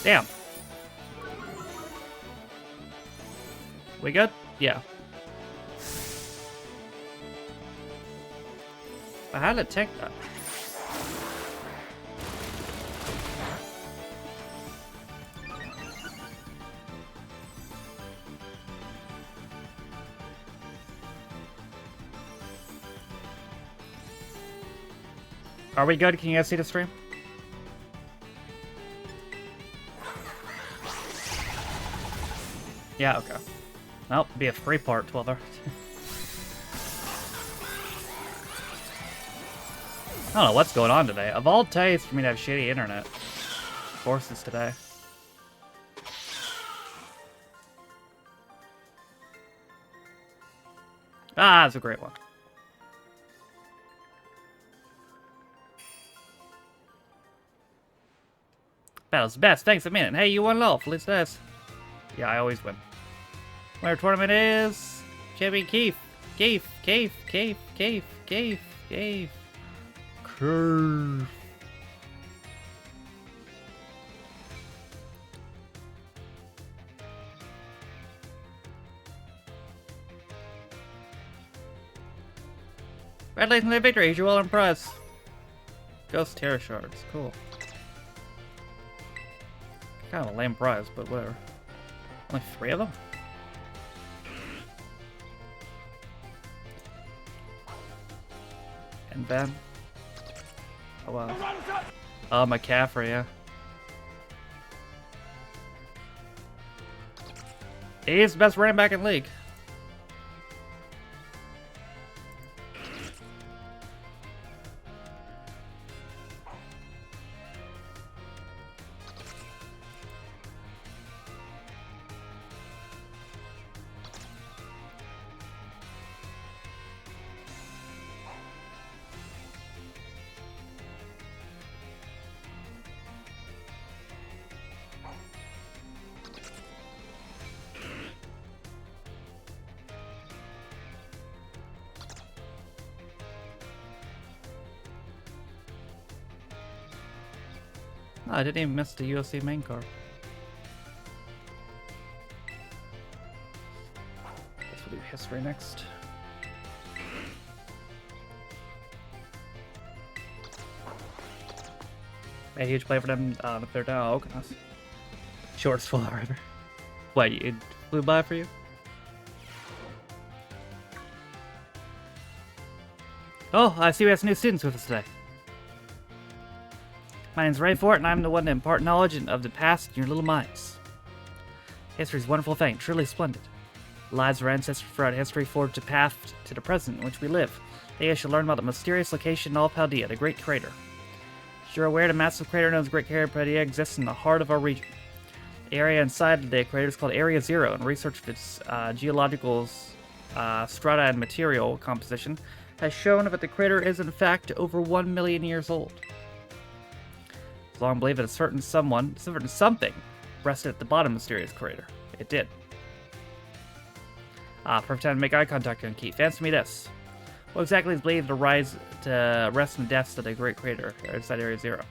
Damn. We good? Yeah. But how did it take that? Are we good? Can you guys see the stream? Yeah, okay. Well, it'll be a 3-part 12-hour. I don't know what's going on today. Of all days for me to have shitty internet. Of course it's today. Ah, that's a great one. Battle's the best. Thanks a minute. Hey, you won love. Let's this. Yeah, I always win. Winner tournament is Champion Keith. Keith. Curve. Congratulations on the victory. You're well impressed. Ghost Terror Shards. Cool. Kind of a lame prize, but whatever. Only 3 of them? And Ben. Oh wow. Oh, McCaffrey, yeah. He's the best running back in the league. Oh, I didn't even miss the UFC main card. Guess we'll do history next. A huge play for them on the 3rd down. Oh, okay, nice. Shortest full hour ever. What, it flew by for you? Oh, I see we have some new students with us today. My name's Ray Fort, and I'm the one to impart knowledge of the past in your little minds. History's a wonderful thing, truly splendid. The lives of our ancestors throughout history forged a path to the present in which we live. Today I shall learn about the mysterious location of Paldea, the Great Crater. As you're aware, the massive crater known as Great Crater Paldea exists in the heart of our region. The area inside the crater is called Area Zero, and research of its geological strata and material composition has shown that the crater is in fact over 1 million years old. It's long believed that a certain something rested at the bottom of the mysterious crater. It did. Perfect time to make eye contact on Keith. Answer me this. What exactly is believed to rest in the depths of the Great Crater inside Area Zero?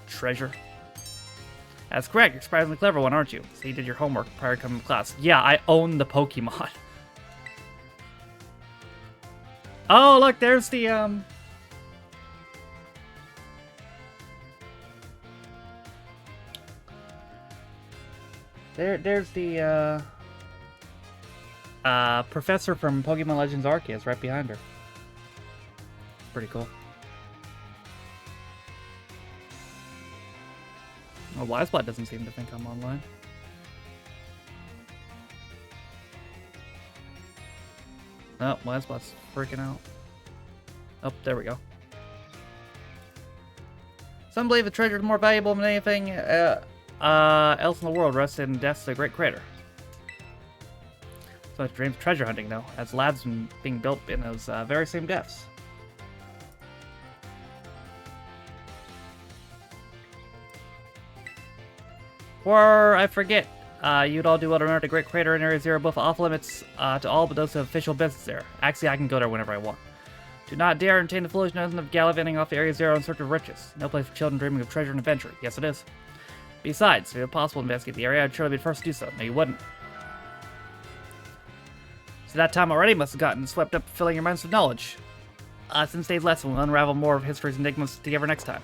Treasure. That's correct. You're a surprisingly clever one, aren't you? So you did your homework prior to coming to class. Yeah, I own the Pokemon. Oh, look, there's the, There's the, professor from Pokemon Legends Arceus right behind her. Pretty cool. Oh, Wisebot doesn't seem to think I'm online. Oh, Wisebot's freaking out. Oh, there we go. Some believe the treasure is more valuable than anything else in the world rests in the depths of the Great Crater. So it dreams treasure hunting, though, as labs being built in those very same depths. Or, I forget, you'd all do well to remember the Great Crater in Area Zero, both off limits to all but those who have official business there. Actually, I can go there whenever I want. Do not dare entertain the foolish notion of gallivanting off the Area Zero in search of riches. No place for children dreaming of treasure and adventure. Yes, it is. Besides, if it were possible to investigate the area, I'd surely be the first to do so. No, you wouldn't. So that time already must have gotten swept up, filling your minds with knowledge. Since today's lesson, we'll unravel more of history's enigmas together next time.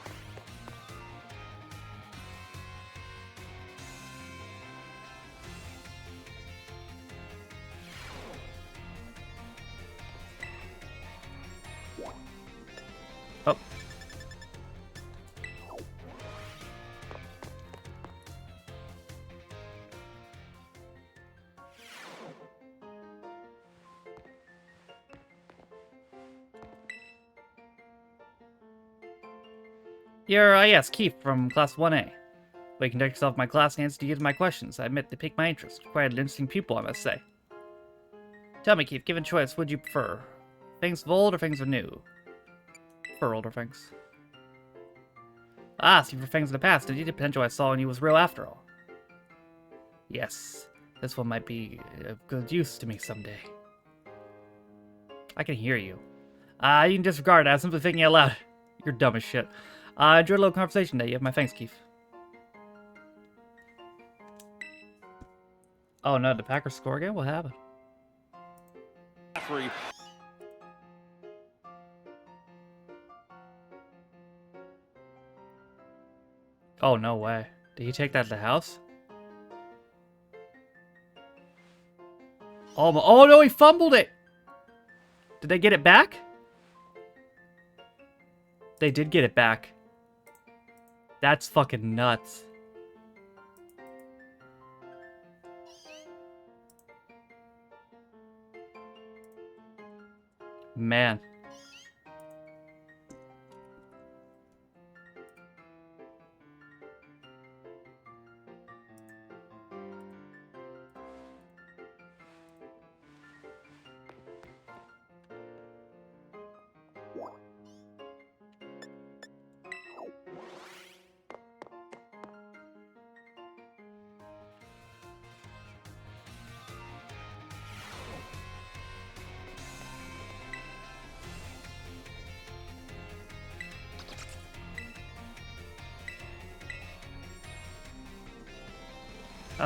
Oh. You're, yes, Keith from Class 1A. Way you conduct yourself in my class and answer to my questions. I admit they pique my interest. Quite an interesting pupil, I must say. Tell me, Keith, given choice, what would you prefer? Things of old or things of new? For older things. Ah, see for things of the past. Indeed, the potential I saw in you was real after all. Yes, this one might be of good use to me someday. I can hear you. You can disregard it. I was simply thinking out loud. You're dumb as shit. Enjoyed a little conversation today. You have my thanks, Keith. Oh no, the Packers score again? What happened? Oh, no way. Did he take that to the house? Oh no, he fumbled it! Did they get it back? They did get it back. That's fucking nuts. Man.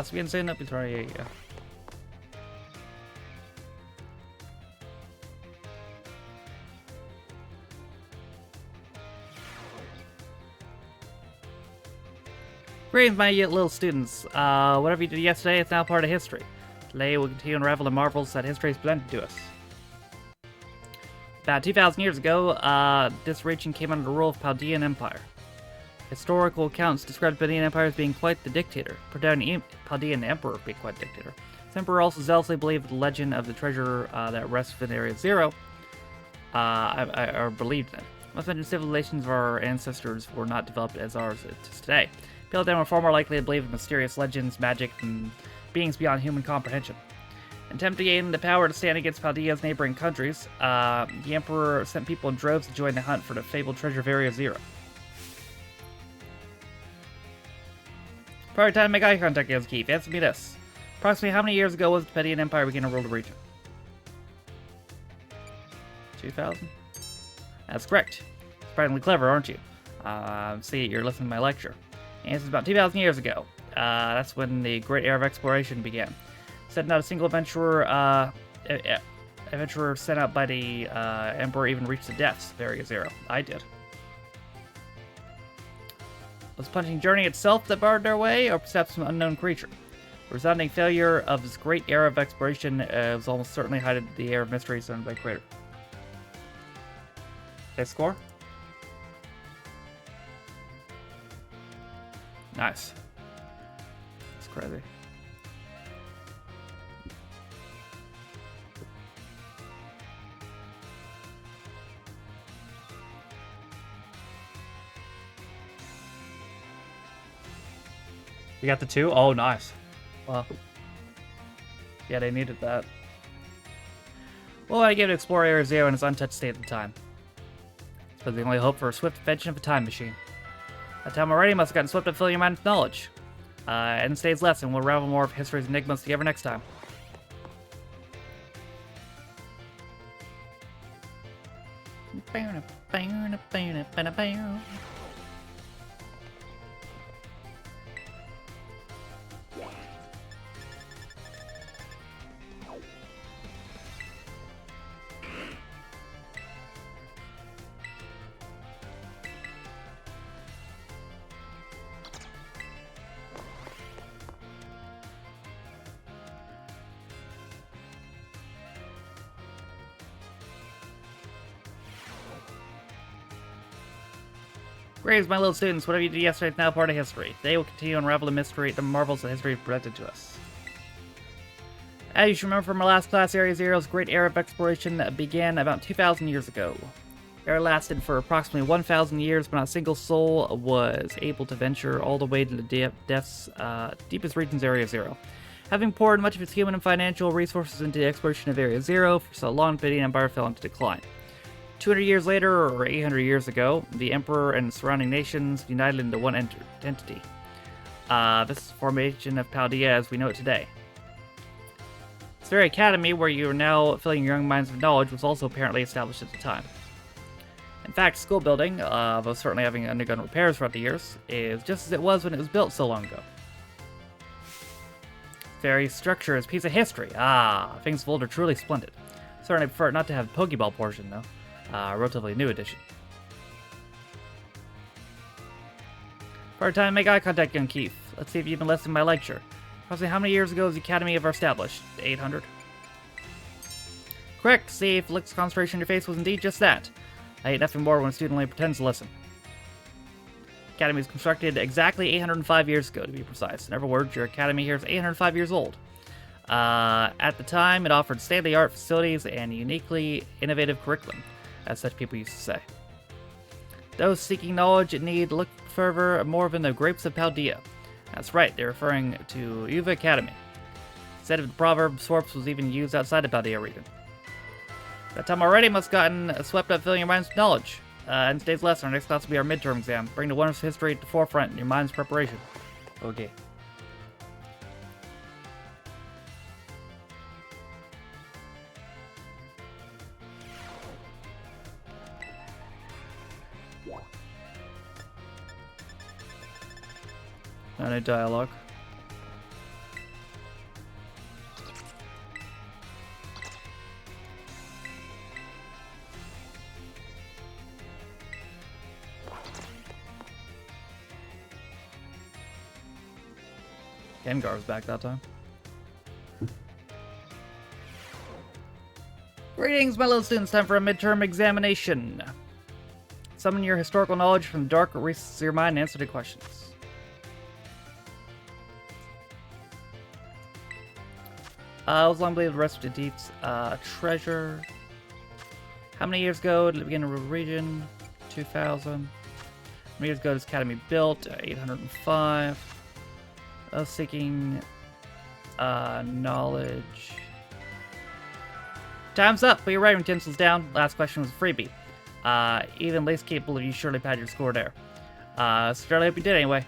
Så vi kan se upp i tror jag. Greetings, my little students. Whatever you did yesterday is now part of history. Today we'll continue to unravel the marvels that history has presented to us. About 2,000 years ago, this region came under the rule of Chaldean Empire. Historical accounts describe the Chaldean Empire as being quite the dictator. Chaldean Emperor being quite the dictator. This emperor also zealously believed the legend of the treasure that rests within Area Zero, or believed in it. Most mentioned civilizations of our ancestors were not developed as ours is today. People then were far more likely to believe in mysterious legends, magic, and beings beyond human comprehension. In attempt to gain the power to stand against Chaldea's neighboring countries, the emperor sent people in droves to join the hunt for the fabled treasure of Area Zero. Probably time to make eye contact with Keith. Answer me this. Approximately how many years ago was the Chaldean Empire beginning to rule the region? 2,000? That's correct. Surprisingly clever, aren't you? See, you're listening to my lecture. The answer is about 2,000 years ago. That's when the Great Era of Exploration began. Said not a single adventurer sent out by the Emperor even reached the depths of Area Zero. I did. Was punching journey itself that barred their way, or perhaps some unknown creature? The resounding failure of this great era of exploration was almost certainly hiding the air of mystery surrounded by crater. They score? Nice. It's crazy. You got the 2? Oh, nice. Wow. Yeah, they needed that. Well, I gave it Explorer Area Zero in its untouched state at the time. But the only hope for a swift invention of a time machine. That time already must have gotten swept up filling your mind with knowledge. And today's lesson, we'll unravel more of history's enigmas together next time. Greetings, my little students. Whatever you did yesterday is now part of history. Today we'll continue to unravel the marvels that history has presented to us. As you should remember from our last class, Area Zero's great era of exploration began about 2,000 years ago. The era lasted for approximately 1,000 years, but not a single soul was able to venture all the way to the deepest regions of Area Zero. Having poured much of its human and financial resources into the exploration of Area Zero for so long, the Empire fell into decline. 200 years later, or 800 years ago, the Emperor and surrounding nations united into one entity. This is the formation of Paldea as we know it today. This very academy, where you are now filling your young minds with knowledge, was also apparently established at the time. In fact, school building, though certainly having undergone repairs throughout the years, is just as it was when it was built so long ago. Very structure is a piece of history. Things of old are truly splendid. Certainly prefer not to have the Pokeball portion, though. Relatively new edition. For our time to make eye contact, young Keith. Let's see if you've been listening to my lecture. Approximately how many years ago was the Academy ever established? 800. Correct. See if Lick's concentration on your face was indeed just that. I hate nothing more when a student only pretends to listen. The Academy was constructed exactly 805 years ago, to be precise. In other words, your Academy here is 805 years old. At the time, it offered state-of-the-art facilities and uniquely innovative curriculum, as such people used to say. Those seeking knowledge need look further more than the grapes of Paldea. That's right, they're referring to Uva Academy. Instead of the proverb, Swarps was even used outside of Paldea region. That time already must have gotten swept up filling your minds with knowledge. In today's lesson, our next class will be our midterm exam. Bring the wonders of history to the forefront in your mind's preparation. Okay. No dialogue. Gengar was back that time. Greetings, my little students. Time for a midterm examination. Summon your historical knowledge from the dark recesses of your mind and answer the questions. I was long believed the rest of the deeds. Treasure. How many years ago did it begin to region? 2000. How many years ago this academy built? 805. I was seeking knowledge. Time's up. Put your writing utensils down. Last question was a freebie. Even least capable of you surely pad your score there. Certainly hope you did anyway.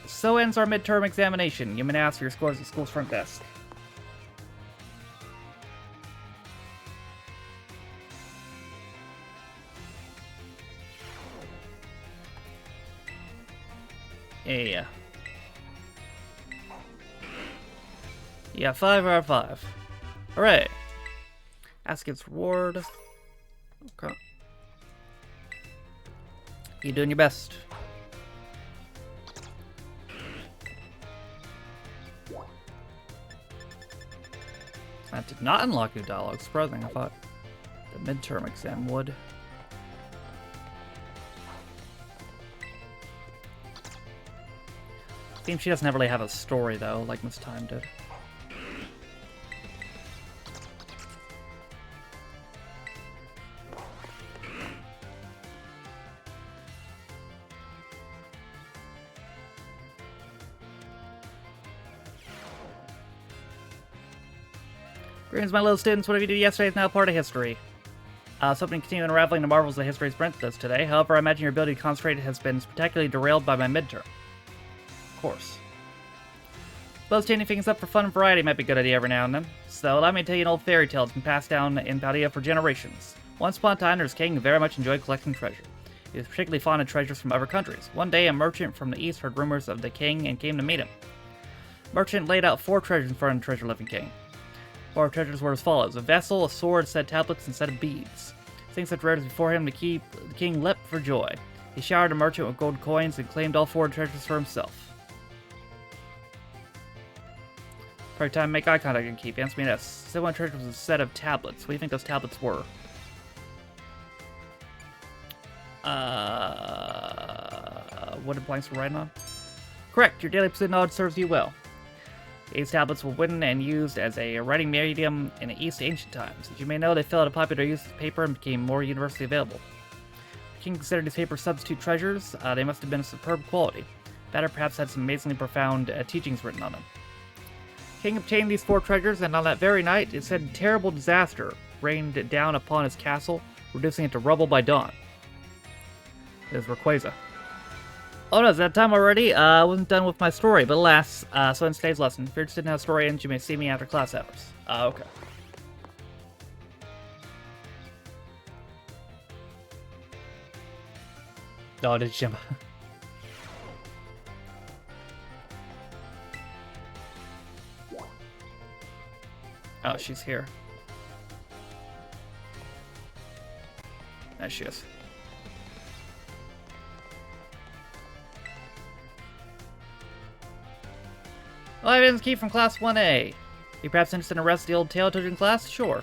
So ends our midterm examination. You may ask for your scores at school's front desk. Yeah. Yeah, 5 out of 5. Alright. Ask its reward. Okay. You doing your best. That did not unlock new dialogue. Surprising, I thought the midterm exam would. Seems she doesn't really have a story though, like Miss Time did. Greetings, my little students. Whatever you did yesterday is now part of history. Something to continue unraveling the marvels that history has presented us today. However, I imagine your ability to concentrate has been spectacularly derailed by my midterm. Of course. Suppose changing things up for fun and variety might be a good idea every now and then. So allow me to tell you an old fairy tale that's been passed down in Paldea for generations. Once upon a time, there was a king who very much enjoyed collecting treasure. He was particularly fond of treasures from other countries. One day, a merchant from the east heard rumors of the king and came to meet him. The merchant laid out 4 treasures in front of the treasure-loving king. 4 treasures were as follows: a vessel, a sword, a set of tablets, and a set of beads. Seeing such rarities before him, the king leapt for joy. He showered the merchant with gold coins and claimed all 4 treasures for himself. Perfect time to make eye contact and keep. Answer me this. Said one treasure was a set of tablets. What do you think those tablets were? Wooden planks we're riding on? Correct, your daily pursuit knowledge serves you well. These tablets were written and used as a writing medium in the East ancient times. As you may know, they fell out of popular use as paper and became more universally available. The king considered these paper substitute treasures. They must have been of superb quality. Better perhaps had some amazingly profound teachings written on them. The king obtained these 4 treasures, and on that very night, it said terrible disaster rained down upon his castle, reducing it to rubble by dawn. It was Rayquaza. Oh no, is that time already? I wasn't done with my story, but alas, so in today's lesson, if you're interested in how the story ends, you may see me after class hours. Okay. Oh, did Jim? Oh, she's here. There she is. Well, evidence key from Class 1A. You perhaps interested in the rest of the old tale children class? Sure.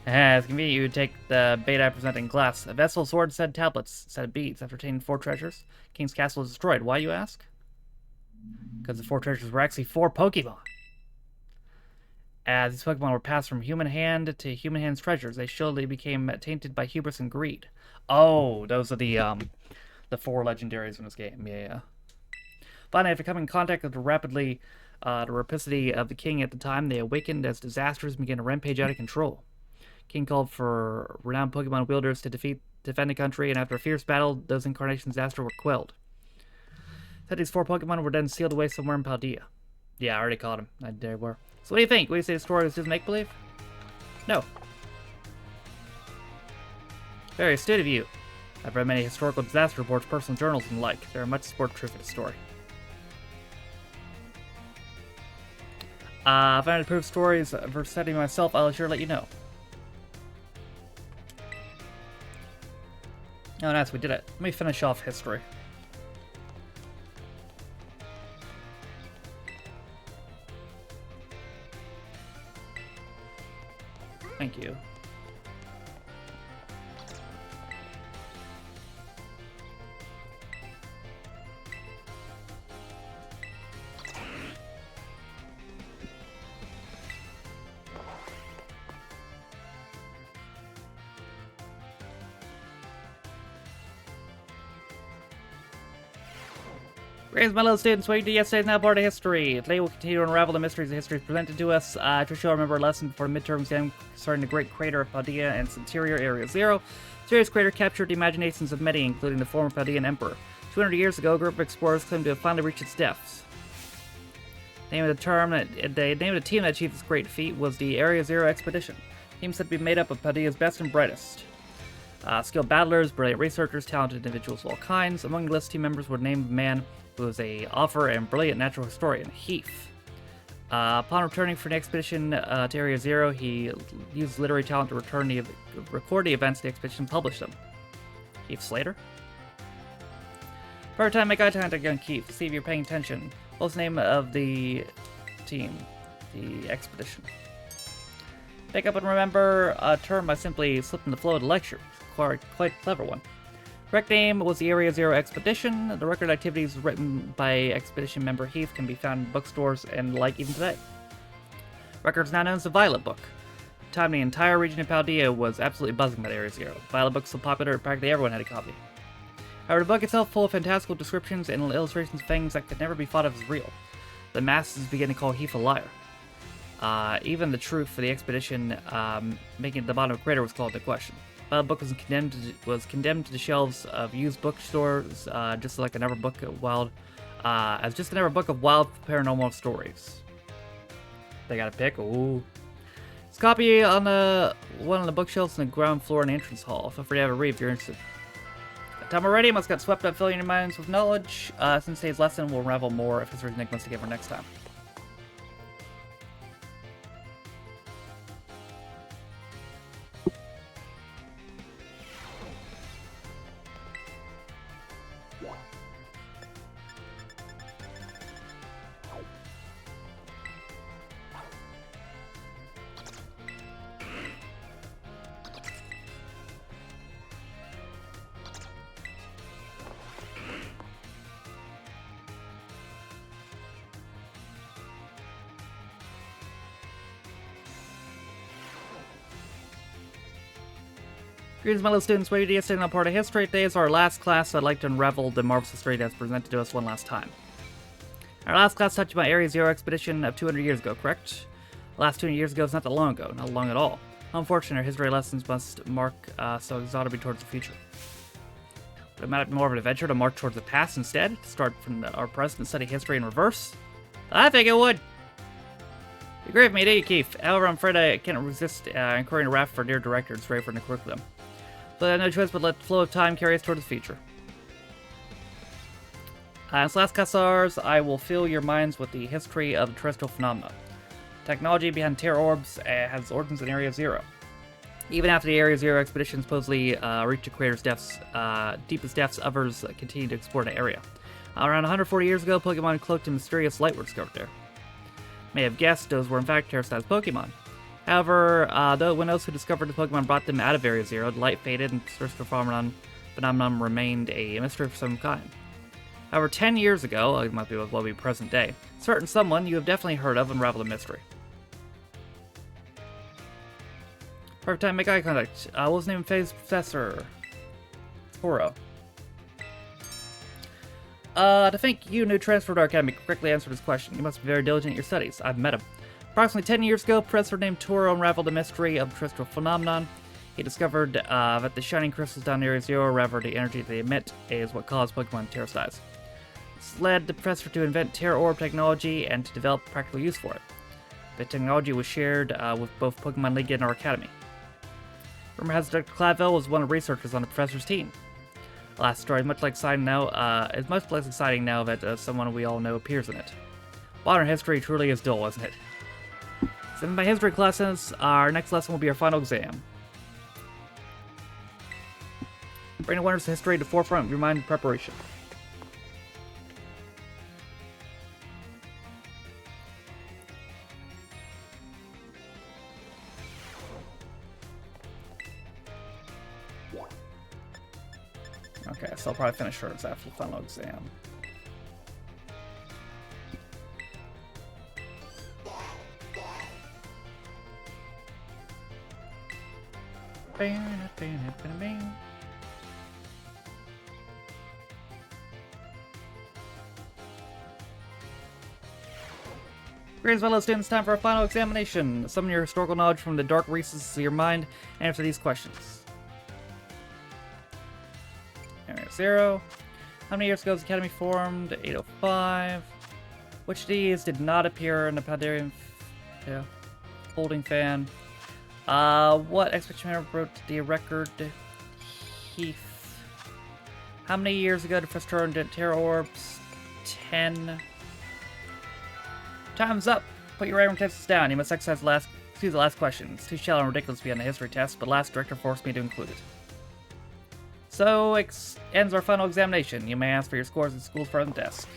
It's convenient you would take the beta I present in class. A vessel, sword, set tablets, set of beads. After obtaining 4 treasures, King's castle was destroyed. Why, you ask? Because the 4 treasures were actually 4 Pokemon. As these Pokemon were passed from human hand to human hand's treasures, they surely became tainted by hubris and greed. Oh, those are the 4 legendaries in this game. Yeah. Finally, after coming in contact with the rapacity of the king at the time, they awakened as disasters began to rampage out of control. King called for renowned Pokemon wielders to defend the country, and after a fierce battle, those incarnations of disaster were quelled. Said these 4 Pokemon were then sealed away somewhere in Paldea. Yeah, I already caught him. They were. So what do you think? Would you say the story was just make-believe? No. Very astute of you. I've read many historical disaster reports, personal journals, and the like. There are much support truth in the story. If I had to prove stories for studying myself, I'll sure let you know. Oh, nice, we did it. Let me finish off history. Thank you. Greetings, my little students. What you did yesterday is now part of history. Today we'll continue to unravel the mysteries of history presented to us. To show remember a lesson before the midterm exam concerning the great crater of Paldea and its interior, Area Zero. This crater captured the imaginations of many, including the former Paldean emperor. 200 years ago, a group of explorers claimed to have finally reached its depths. The name of the team that achieved this great feat was the Area Zero Expedition. The team said to be made up of Paldea's best and brightest. Skilled battlers, brilliant researchers, talented individuals of all kinds. Among the list team members were named a man who was a author and brilliant natural historian, Heath. Upon returning from the expedition to Area Zero, he used literary talent to record the events of the expedition and publish them. Keith Slater? For a time, make eye contact again, Keith. See if you're paying attention. What's the name of the team? The expedition. Pick up and remember a term I simply slipped in the flow of the lecture. Quite a clever one. Correct name was the Area Zero Expedition. The record activities written by expedition member Heath can be found in bookstores and like even today. Records now known as the Violet Book. At the time, the entire region of Paldea was absolutely buzzing about Area Zero. Violet Book's so popular that practically everyone had a copy. However, the book itself full of fantastical descriptions and illustrations of things that could never be thought of as real. The masses began to call Heath a liar. Even the truth for the expedition making it to the bottom of the crater was called into question. The book was condemned to the shelves of used bookstores, just like another book of wild paranormal stories. They got a pick. Ooh. It's a copy on one of the bookshelves in the ground floor in the entrance hall. Feel free to have a read if you're interested. By the time we're ready, I must get swept up, filling your minds with knowledge. Since today's lesson, we'll unravel more of history's enigmas together next time. Greetings, my little students. Ready to get started on part of history? Today is our last class, so I'd like to unravel the marvelous history that's presented to us one last time. Our last class touched about Area Zero expedition of 200 years ago, correct? The last 200 years ago is not that long ago, not long at all. Unfortunately, our history lessons must mark so exotically towards the future. Would it might be more of an adventure to march towards the past instead? To start from our present and study history in reverse? I think it would. You agree with me, do you, Keith? However, I'm afraid I can't resist incurring a wrath for dear directors ready for the curriculum. But I have no choice but let the flow of time carry us toward the future. In this last class ours, I will fill your minds with the history of the terrestrial phenomena. Technology behind terror orbs has origins in Area Zero. Even after the Area Zero expedition supposedly reached the creator's deepest depths, others continue to explore the area. Around 140 years ago, Pokemon cloaked in mysterious light were discovered there. May have guessed those were in fact terrestrial Pokemon. However, when those who discovered the Pokemon brought them out of Area Zero, the light faded and the terrestrial phenomenon remained a mystery of some kind. However, 10 years ago, it might be what will be present day, certain someone you have definitely heard of unraveled the mystery. Perfect time to make eye contact. What was the name of Faye's professor? Toro. To think you, new transfer to our academy, correctly answered this question. You must be very diligent in your studies. I've met him. Approximately 10 years ago, a professor named Toro unraveled the mystery of the terrestrial phenomenon. He discovered that the shining crystals down Area Zero, rather the energy they emit, is what caused Pokemon to terrorize. This led the professor to invent Terra Orb technology and to develop practical use for it. The technology was shared with both Pokemon League and our academy. Rumor has Dr. Clavell was one of the researchers on the professor's team. The last story is much less exciting now that someone we all know appears in it. Modern history truly is dull, isn't it? So in my history classes, our next lesson will be our final exam. Bring the winners of history to the forefront of your mind and preparation. Okay, so I'll probably finish shorts after the final exam. Greetings, fellow students. Time for our final examination. Summon your historical knowledge from the dark recesses of your mind and answer these questions. Area Zero. How many years ago was the Academy formed? 805. Which of these did not appear in the Pandarian holding fan? What expedition wrote the record? Heath. How many years ago did Professor Toro invent Terra Orbs? 10. Time's up. Put your random tests down. You must exercise the last question. It's too shallow and ridiculous to be on the history test, but last director forced me to include it. So, ends our final examination. You may ask for your scores at the school's front desk.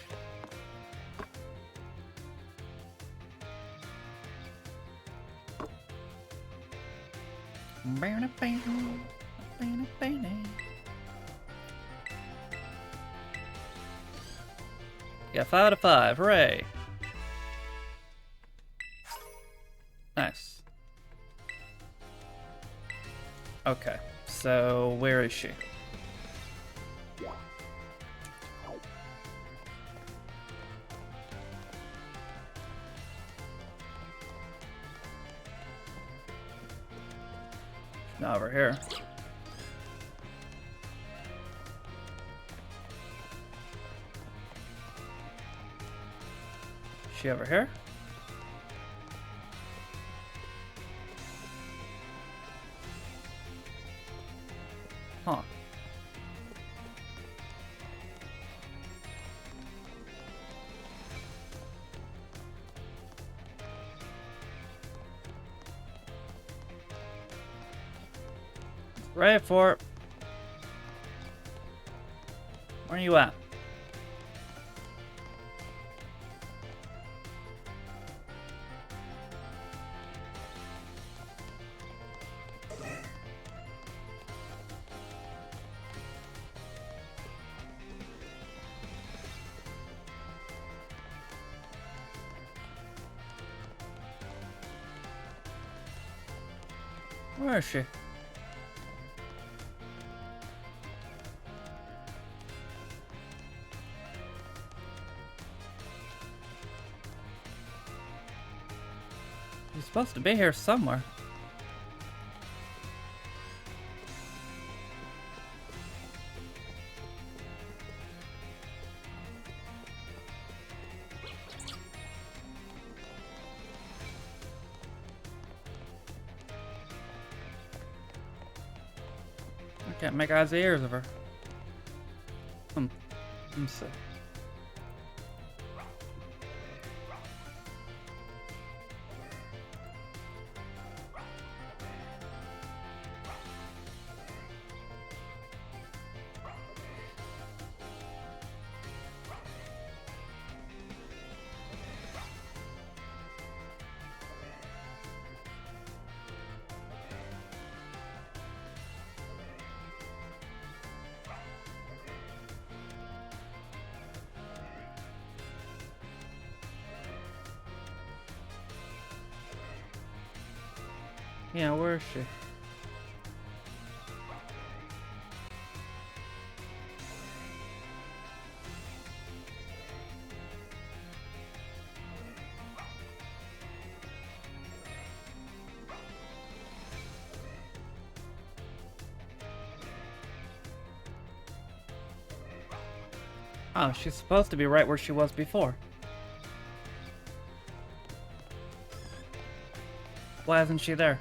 Yeah, 5 out of 5. Hooray! Nice. Okay, so where is she? She's not over here. Is she over here? Huh. Ready for it. Where are you at? Where is she? You're supposed to be here somewhere. I can't make eyes or ears of her. Let me see. Yeah, where is she? Oh, she's supposed to be right where she was before. Why isn't she there?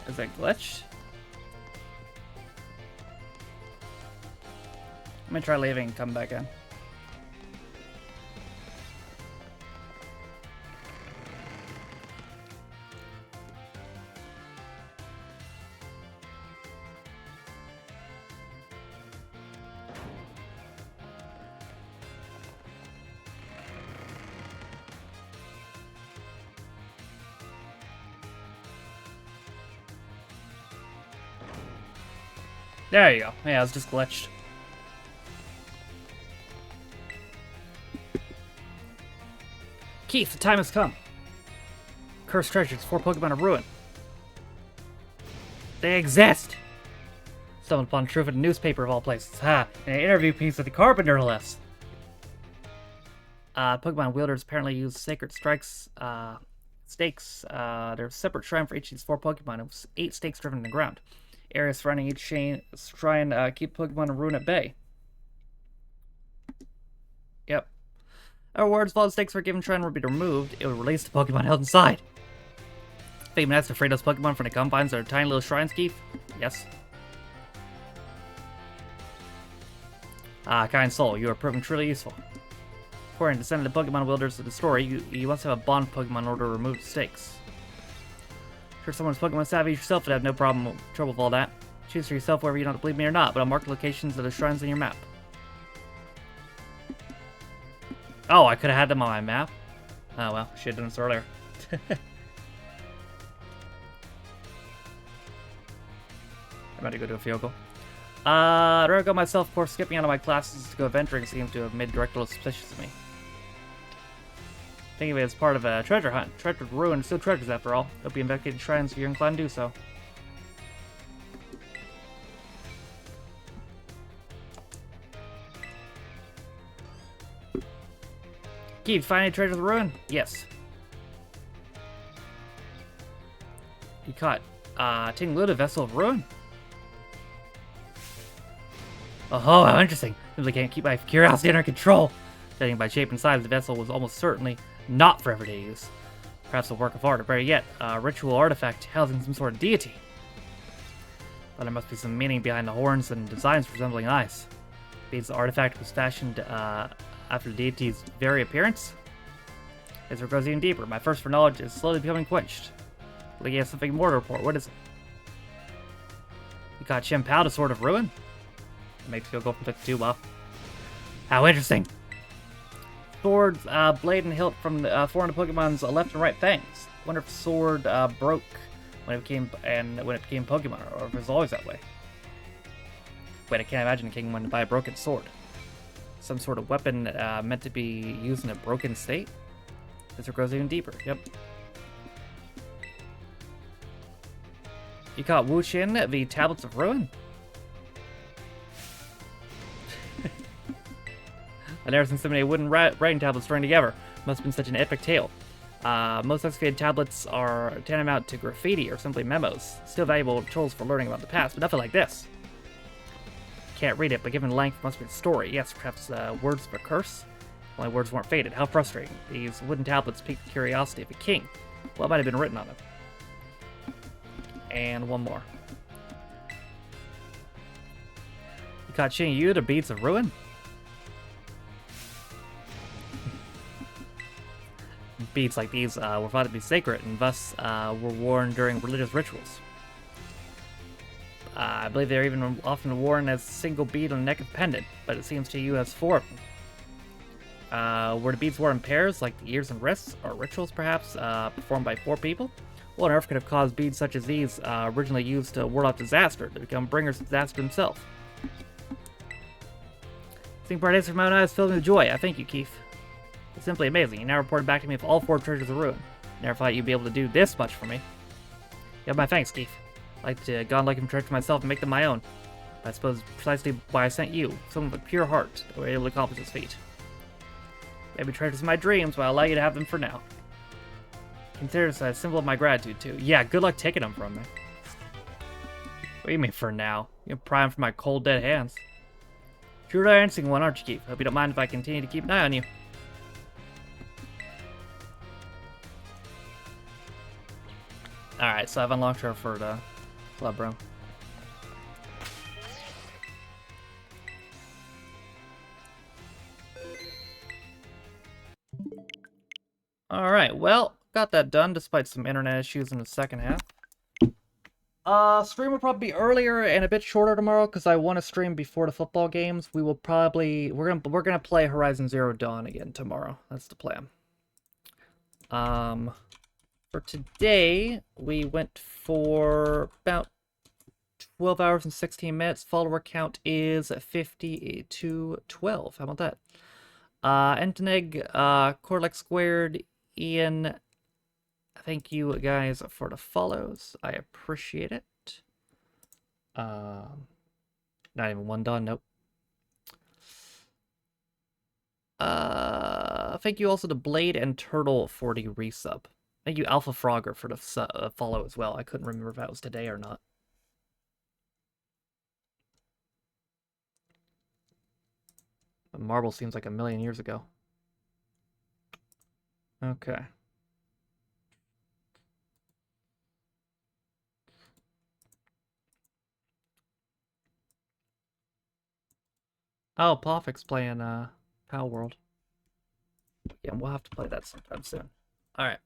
Is it glitched? Let me try leaving and come back in. There you go. Yeah, it's just glitched. Keith, the time has come. Cursed treasures, 4 Pokemon of ruin. They exist! Stumbled upon the truth in a newspaper of all places. Ha! And an interview piece with the Carpenter, no less. Pokemon wielders apparently use sacred stakes. There's a separate shrine for each of these 4 Pokemon. It was 8 stakes driven in the ground. Areas surrounding each shrine keep Pokemon of ruin at bay. Yep. Our words, if all the stakes for a given shrine would be removed, it would release the Pokemon held inside. Fate has to free those Pokemon from the confines of their tiny little shrines, Keith? Yes. Kind soul, you are proving truly useful. According to send the Pokemon wielders of the story, you must have a bond Pokemon in order to remove the stakes. Sure, someone's Pokemon savvy yourself would have no trouble with all that. Choose for yourself whether you don't believe me or not, but I'll mark the locations of the shrines on your map. Oh, I could have had them on my map? Oh well, should have done this earlier. I'm about to go do a field goal. I'd rather go myself, of course. Skipping out of my classes to go venturing seems to have made director suspicious of me. Think of it as part of a treasure hunt. Treasure ruin, still treasures after all. Hope you investigate shrines if you're inclined to do so. Keith, find any treasure of the ruin? Yes. You caught Ting Lu, the vessel of ruin? Oh, how interesting. Simply can't keep my curiosity under control. Judging by shape and size, the vessel was almost certainly not for everyday use. Perhaps a work of art, or better yet, a ritual artifact housing some sort of deity. But there must be some meaning behind the horns and designs resembling eyes. Means the artifact was fashioned after the deity's very appearance? As it goes even deeper, my thirst for knowledge is slowly becoming quenched. Looking at something more to report. What is it? You caught Chimpao, the Sword of Ruin? It makes you go from 52, wow. How interesting. Sword's blade and hilt from the four of the Pokemon's left and right fangs. Wonder if sword broke when it became Pokemon, or if it was always that way. Wait, I can't imagine a king wanting to buy a broken sword. Some sort of weapon meant to be used in a broken state? This goes even deeper, yep. You caught Wu Xin, the Tablets of Ruin? I've never seen so many wooden writing tablets strung together. Must have been such an epic tale. Most excavated tablets are tantamount to graffiti or simply memos. Still valuable tools for learning about the past, but nothing like this. Can't read it, but given length, must be a story. Yes, perhaps words of a curse? Only words weren't faded. How frustrating. These wooden tablets piqued the curiosity of a king. What might have been written on them? And one more. You caught Qing Yu, the beads of ruin? Beads like these were thought to be sacred and thus were worn during religious rituals. I believe they're even often worn as a single bead on the neck of pendant, but it seems to you as four of them. Were the beads worn in pairs, like the ears and wrists, or rituals perhaps, performed by 4 people? What on earth could have caused beads such as these, originally used to ward off disaster, to become bringers of disaster themselves? Seeing part from my own eyes filled me with joy. I thank you, Keith. It's simply amazing. You now reported back to me with all 4 treasures of ruin. Never thought you'd be able to do this much for me. You have my thanks, Keith. I'd like to go and like them treasure myself and make them my own. But I suppose precisely why I sent you, someone with a pure heart, that were able to accomplish this feat. Maybe treasures my dreams, but I'll allow you to have them for now. Consider this a symbol of my gratitude, too. Yeah, good luck taking them from me. What do you mean, for now? You're prying from my cold, dead hands. True answering one, aren't you, Keith? Hope you don't mind if I continue to keep an eye on you. Alright, so I've unlocked her for the club room. Alright, well, got that done despite some internet issues in the second half. Stream will probably be earlier and a bit shorter tomorrow because I want to stream before the football games. We will probably we're gonna play Horizon Zero Dawn again tomorrow. That's the plan. For today, we went for about 12 hours and 16 minutes. Follower count is 50 to 12. How about that? Enteneg, Corlex Squared, Ian, thank you guys for the follows. I appreciate it. Not even one done, nope. Thank you also to Blade and Turtle for the resub. Thank you, Alpha Frogger, for the follow as well. I couldn't remember if that was today or not. But Marble seems like a million years ago. Okay. Oh, Poffic's playing Power World. Yeah, we'll have to play that sometime soon. Alright.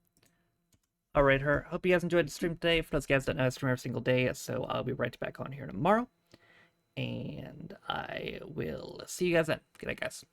Alright, her. Hope you guys enjoyed the stream today. For those guys that know, I stream every single day, so I'll be right back on here tomorrow. And I will see you guys then. Good night, guys.